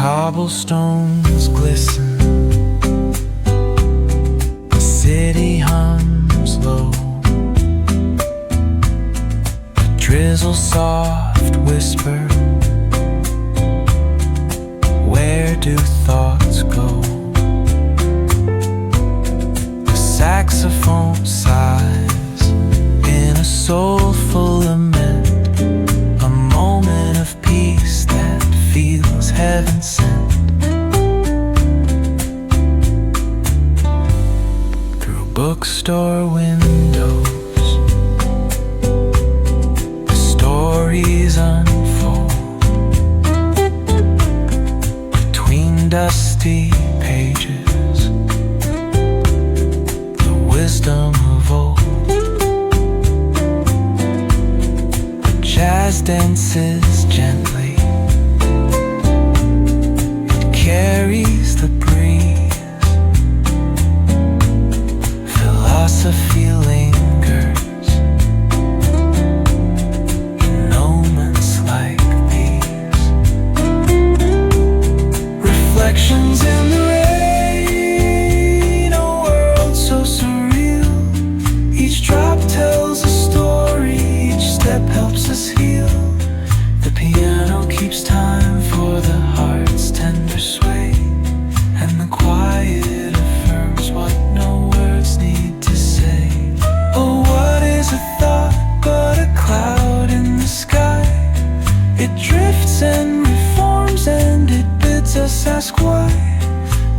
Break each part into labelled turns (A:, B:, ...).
A: cobblestones glisten, the city hums low, the drizzle soft whisper, where do thoughts go? The saxophone sighs in a soulful lament, a moment of peace that feels heaven sent. Through bookstore windows, the stories unfold. Between dusty pages, the wisdom of old. The jazz dances gently, carries the breeze. Philosophy lingers in moments like these. Reflections in the rain, a world so surreal. Each drop tells a story, each step helps us heal. The piano keeps time for the heart's tender sway, and the quiet affirms what no words need to say. Oh, what is a thought but a cloud in the sky? It drifts and reforms and it bids us ask why.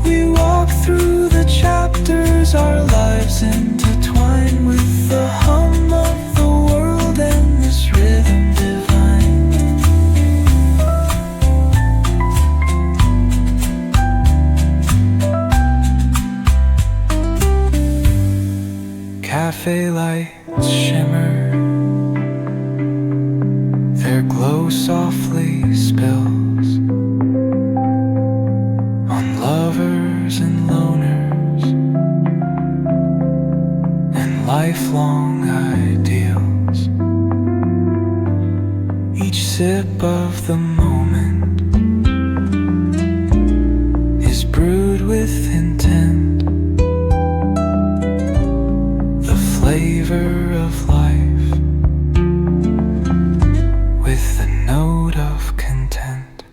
A: We walk through the chapters, our lives intertwine with the hum of the world and this rhythm divine. Cafe lights shimmer, their glow softly spills on lovers and loners and lifelong ideals. Each sip of the moment is brewed with intent, the flavor of life with a note of content.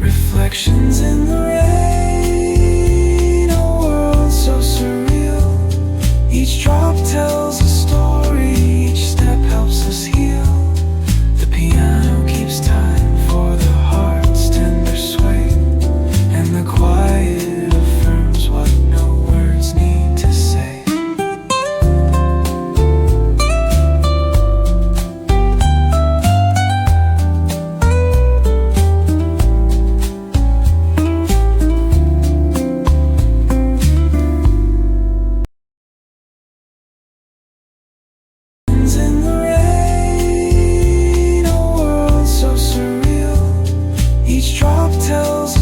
A: Reflections in the rain, a world so surreal. Each drop tells a story, each step helps us heal. The piano keeps time for the heart's tender sway, and the quiet affirms what no words need to say. In the rain, a world so surreal. Each drop tells